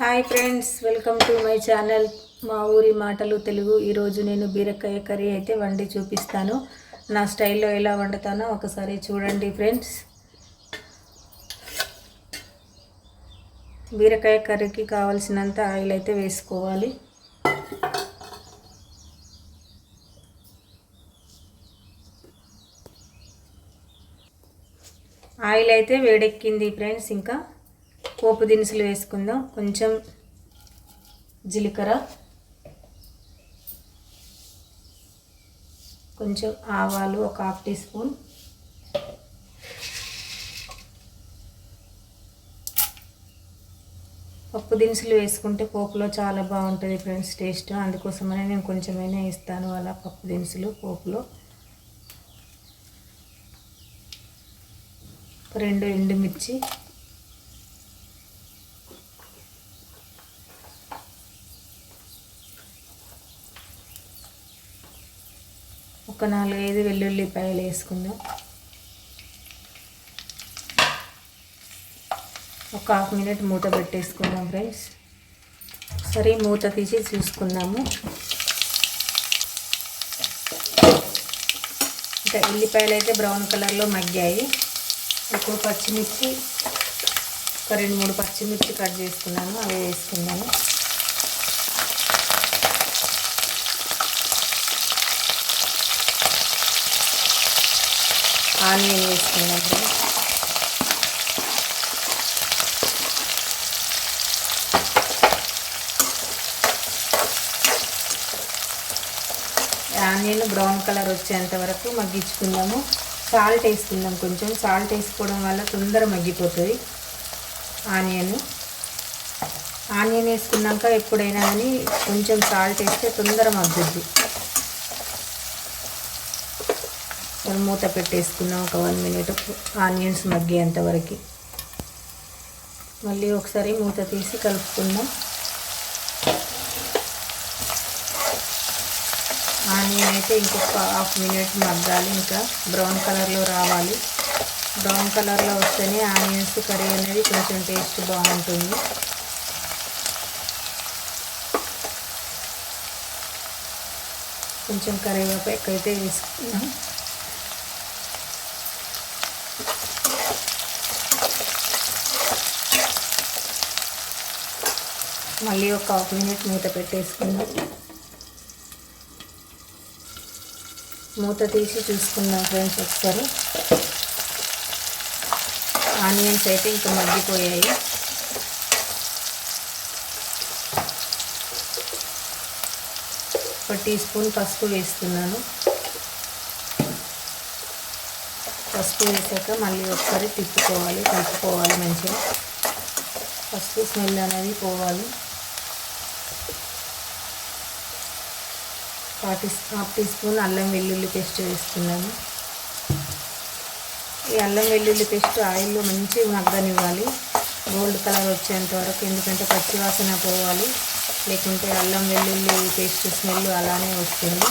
Hi friends, welcome to my channel మా ఊరి మాటలు తెలుగు. ఈరోజు నేను బీరకాయ కర్రీ అయితే వండి చూపిస్తాను. నా స్టైల్లో ఎలా వండుతానో ఒకసారి చూడండి ఫ్రెండ్స్. బీరకాయ కర్రీకి కావాల్సినంత ఆయిల్ అయితే వేసుకోవాలి. ఆయిల్ అయితే వేడెక్కింది ఫ్రెండ్స్. ఇంకా పోపు దినుసులు వేసుకుందాం. కొంచెం జీలకర్ర, కొంచెం ఆవాలు ఒక హాఫ్ టీ స్పూన్, పప్పు దినుసులు వేసుకుంటే పోపులో చాలా బాగుంటుంది ఫ్రెండ్స్ టేస్ట్. అందుకోసమనే నేను కొంచెమైనా వేస్తాను అలా పప్పు దినుసులు పోపులో. 2 ఎండుమిర్చి, ఒక 4-5 వెల్లుల్లిపాయలు వేసుకుందాం. ఒక హాఫ్ మినిట్ మూత పెట్టేసుకుందాం ఫ్రెండ్స్. సరే, మూత తీసి చూసుకుందాము. ఇంకా ఎల్లిపాయలు అయితే బ్రౌన్ కలర్లో మగ్గాయి. ఒక పచ్చిమిర్చి, ఒక 2-3 పచ్చిమిర్చి కట్ చేసుకున్నాను, అవి వేసుకున్నాను. ఆనియన్ వేసుకున్నాం ఫ్రెండ్స్. ఆనియన్ బ్రౌన్ కలర్ వచ్చేంత వరకు మగ్గించుకుందాము. సాల్ట్ వేసుకుందాం. కొంచెం సాల్ట్ వేసుకోవడం వల్ల తొందర మగ్గిపోతుంది ఆనియన్ వేసుకున్నాక ఎప్పుడైనా కానీ కొంచెం సాల్ట్ వేస్తే తొందర మగ్గుద్ది. మూత పెట్టేసుకున్నాం ఒక 1 మినిట్ ఆనియన్స్ మగ్గేంత వరకు. మళ్ళీ ఒకసారి మూత తీసి కలుపుకుందాం. ఆనియన్ అయితే ఇంకొక హాఫ్ మినిట్ మగ్గాలి. ఇంకా బ్రౌన్ కలర్లో రావాలి. బ్రౌన్ కలర్లో వస్తేనే ఆనియన్స్ కర్రీ అనేది కొంచెం టేస్ట్ బాగుంటుంది. కొంచెం కరివేపాకు అయితే వేసుకున్నాం. మళ్ళీ ఒక హాఫ్ మినిట్ మూత పెట్టేసుకుందాం. మూత తీసి చూసుకుందాం ఫ్రెండ్స్ ఒకసారి. ఆనియన్స్ అయితే ఇంకా మగ్గిపోయాయి. ఒక టీ స్పూన్ పసుపు వేస్తున్నాను. పసుపు వేసాక మళ్ళీ ఒకసారి తిప్పుకోవాలి, కలుపుకోవాలి మంచిగా. పసుపు స్మెల్ అనేది పోవాలి. హాఫ్ టీ స్పూన్ అల్లం వెల్లుల్లి పేస్ట్ వేస్తున్నాను. ఈ అల్లం వెల్లుల్లి పేస్ట్ ఆయిల్లో మంచిగా మగ్గనివ్వాలి, గోల్డ్ కలర్ వచ్చేంత వరకు. ఎందుకంటే పచ్చివాసన పోవాలి, లేకుంటే అల్లం వెల్లుల్లి పేస్ట్ స్మెల్ అలానే వస్తుంది.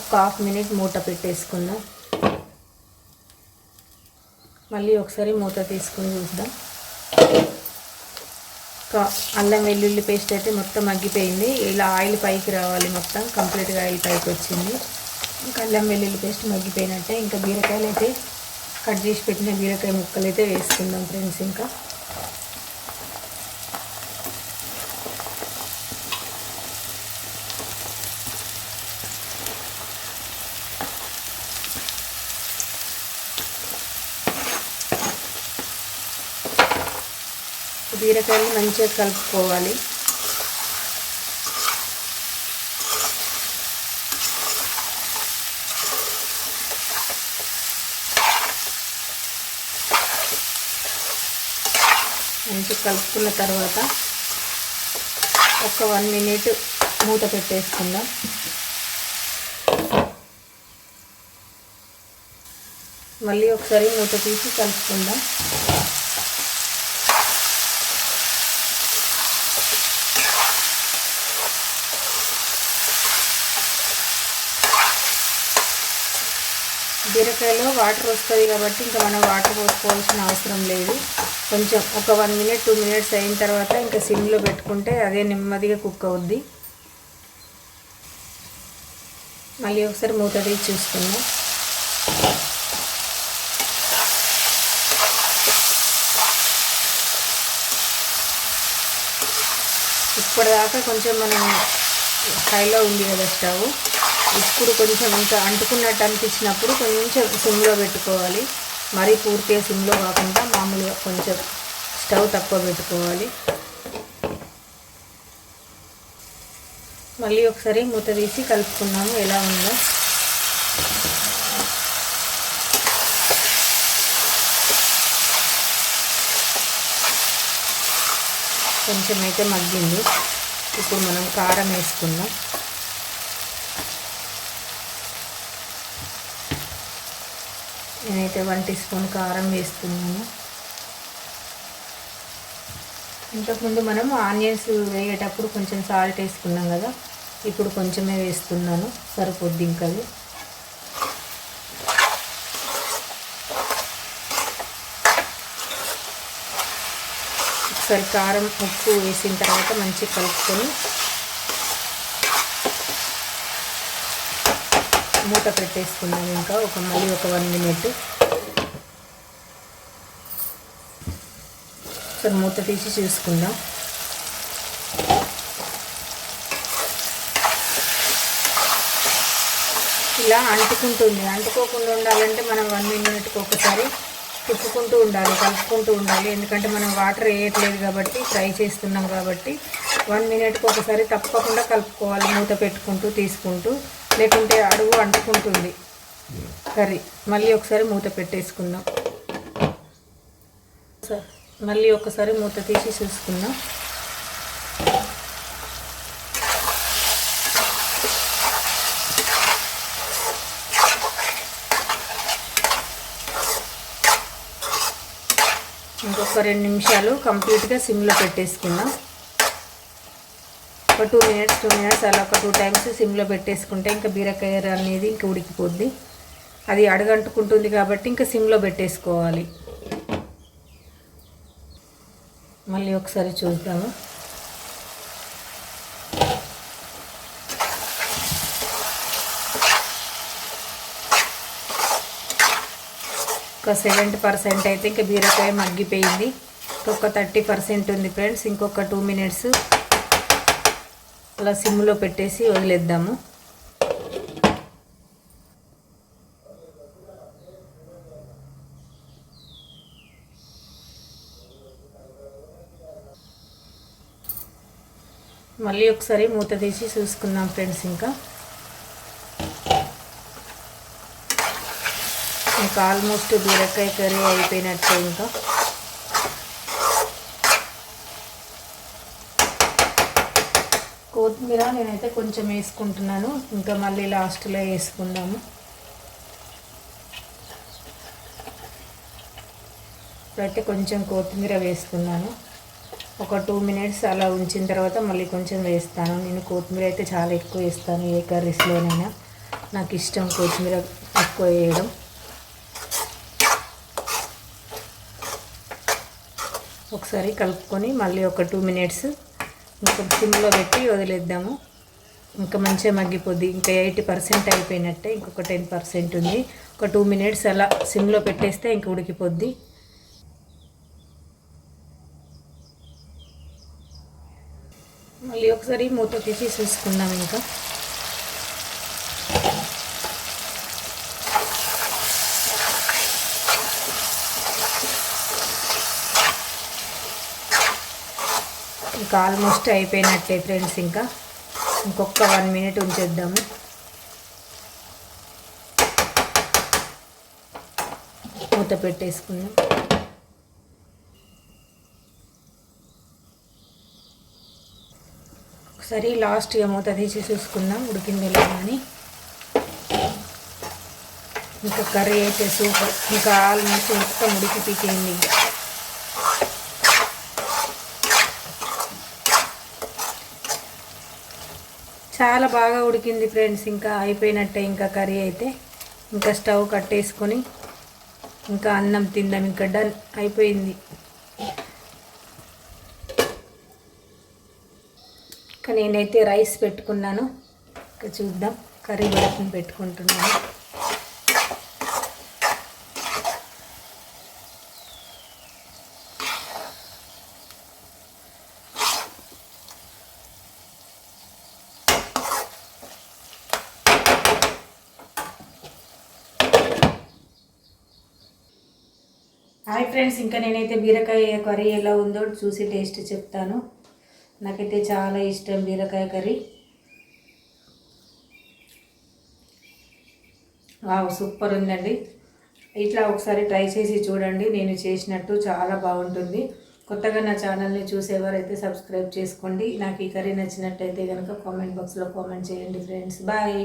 ఒక హాఫ్ మినిట్ మూత పెట్టేసుకుందాం. మళ్ళీ ఒకసారి మూత తీసుకుని చూద్దాం. అల్లం వెల్లుల్లి పేస్ట్ అయితే మొత్తం మగ్గిపోయింది. ఇలా ఆయిల్ పైకి రావాలి, మొత్తం కంప్లీట్గా ఆయిల్ పైకి వచ్చింది. ఇంకా అల్లం వెల్లుల్లి పేస్ట్ మగ్గిపోయినట్టే. ఇంకా బీరకాయలు అయితే కట్ చేసి పెట్టిన బీరకాయ ముక్కలు అయితే వేసుకుందాం ఫ్రెండ్స్. ఇంకా బీరకాయలు మంచిగా కలుపుకోవాలి. మంచిగా కలుపుకున్న తర్వాత ఒక 1 మినిట్ మూత పెట్టేసుకుందాం. మళ్ళీ ఒకసారి మూత తీసి కలుపుకుందాం. బీరకాయలో వాటర్ వస్తుంది కాబట్టి ఇంకా మనం వాటర్ పోసుకోవాల్సిన అవసరం లేదు. కొంచెం ఒక 1 మినిట్ 2 మినిట్స్ అయిన తర్వాత ఇంకా సిమ్లో పెట్టుకుంటే అదే నెమ్మదిగా కుక్ అవుద్ది. మళ్ళీ ఒకసారి మూత తీసి చూసుకుందాం. ఇప్పటిదాకా కొంచెం మనం హైలో ఉంది కదా స్టవ్. ఇప్పుడు కొంచెం ఇంకా అంటుకున్నట్టు అనిపించినప్పుడు కొంచెం సిమ్లో పెట్టుకోవాలి. మరీ పూర్తిగా సిమ్లో కాకుండా మామూలుగా కొంచెం స్టవ్ తక్కువ పెట్టుకోవాలి. మళ్ళీ ఒకసారి మూత తీసి కలుపుకున్నాము ఎలా ఉందో. కొంచెం అయితే మగ్గింది. ఇప్పుడు మనం కారం వేసుకుందాం. నేనైతే 1 టీ స్పూన్ కారం వేస్తున్నాను. ఇంతకుముందు మనం ఆనియన్స్ వేయేటప్పుడు కొంచెం సాల్ట్ వేసుకున్నాం కదా, ఇప్పుడు కొంచెమే వేస్తున్నాను, సరిపోద్ది ఇంకా అది. ఒకసారి కారం ఉప్పు వేసిన తర్వాత మంచిగా కలుపుకొని మూత పెట్టేసుకున్నాము. ఇంకా మళ్ళీ ఒక 1 మినిట్. ఒకసారి మూత తీసి చూసుకుందాం. ఇలా అంటుకుంటుంది. అంటుకోకుండా ఉండాలంటే మనం 1 మినిట్కి ఒకసారి తిప్పుకుంటూ ఉండాలి, కలుపుకుంటూ ఉండాలి. ఎందుకంటే మనం వాటర్ వేయట్లేదు కాబట్టి, ఫ్రై చేస్తున్నాం కాబట్టి 1 మినిట్కి ఒకసారి తప్పకుండా కలుపుకోవాలి, మూత పెట్టుకుంటూ తీసుకుంటూ. లేకుంటే అడుగు అంటుకుంటుంది కర్రీ. మళ్ళీ ఒకసారి మూత పెట్టేసుకుందాం. మళ్ళీ ఒకసారి మూత తీసి చూసుకుందాం. ఇంకొక 2 నిమిషాలు కంప్లీట్గా సిమ్లో పెట్టేసుకుందాం. ఒక 2 మినిట్స్ అలా ఒక 2 టైమ్స్ సిమ్లో పెట్టేసుకుంటే ఇంకా బీరకాయ అనేది ఇంకా ఉడికిపోద్ది. అది అడుగంటుకుంటుంది కాబట్టి ఇంకా సిమ్లో పెట్టేసుకోవాలి. మళ్ళీ ఒకసారి చూద్దాము. ఒక 70% అయితే ఇంకా బీరకాయ మగ్గిపోయింది. ఇంకొక 30% ఉంది ఫ్రెండ్స్. ఇంకొక 2 మినిట్స్ అలా సిమ్లో పెట్టేసి వదిలేద్దాము. మళ్ళీ ఒకసారి మూత తీసి చూసుకుందాం ఫ్రెండ్స్. ఇంకా ఆల్మోస్ట్ బీరకాయ కర్రీ అయిపోయినట్టే. ఇంకా కొత్తిమీర నేనైతే కొంచెం వేసుకుంటున్నాను, ఇంకా మళ్ళీ లాస్ట్లో వేసుకుందాము. ఇప్పుడైతే కొంచెం కొత్తిమీర వేస్తున్నాను. ఒక 2 మినిట్స్ అలా ఉంచిన తర్వాత మళ్ళీ కొంచెం వేస్తాను. నేను కొత్తిమీర అయితే చాలా ఎక్కువ వేస్తాను, ఏ కర్రీస్లోనైనా నాకు ఇష్టం కొత్తిమీర ఎక్కువ వేయడం. ఒకసారి కలుపుకొని మళ్ళీ ఒక 2 మినిట్స్ ఇంకా సిమ్లో పెట్టి వదిలేద్దాము. ఇంకా మంచిగా మగ్గిపోద్ది. ఇంకా 80% అయిపోయినట్టే. ఇంకొక 10% ఉంది. ఒక 2 మినిట్స్ అలా సిమ్లో పెట్టేస్తే ఇంక ఉడికిపోద్ది. మళ్ళీ ఒకసారి మూత తీసి చూసుకుందాం. ఇంకా ఆల్మోస్ట్ అయిపోయినట్టే ఫ్రెండ్స్. ఇంకొక 1 మినిట్ ఉంచేద్దాము. మూత పెట్టేసుకుందాం. ఒకసారి లాస్ట్గా మూత తీసి చూసుకుందాం ఉడికిందో లేదో అని. ఇంకా కర్రీ అయితే సూపర్. ఇంకా ఆల్మోస్ట్ మొత్తం ఉడికిపోయింది. చాలా బాగా ఉడికింది ఫ్రెండ్స్. ఇంకా అయిపోయినట్టే ఇంకా కర్రీ అయితే. ఇంకా స్టవ్ కట్టేసుకొని ఇంకా అన్నం తిందాం. ఇంకా డన్ అయిపోయింది. ఇంకా నేనైతే రైస్ పెట్టుకున్నాను. ఇంకా చూద్దాం, కర్రీ వరకు పెట్టుకుంటున్నాను. హాయ్ ఫ్రెండ్స్, ఇంకా నేనైతే బీరకాయ కర్రీ ఎలా ఉందో చూసి టేస్ట్ చెప్తాను. నాకైతే చాలా ఇష్టం బీరకాయ కర్రీ. వావ్, సూపర్ ఉందండి. ఇట్లా ఒకసారి ట్రై చేసి చూడండి, నేను చేసినట్టు చాలా బాగుంటుంది. కొత్తగా నా ఛానల్ని చూసేవారైతే సబ్స్క్రైబ్ చేసుకోండి. నాకు ఈ కర్రీ నచ్చినట్టయితే కనుక కామెంట్ బాక్స్లో కామెంట్ చేయండి ఫ్రెండ్స్. బాయ్.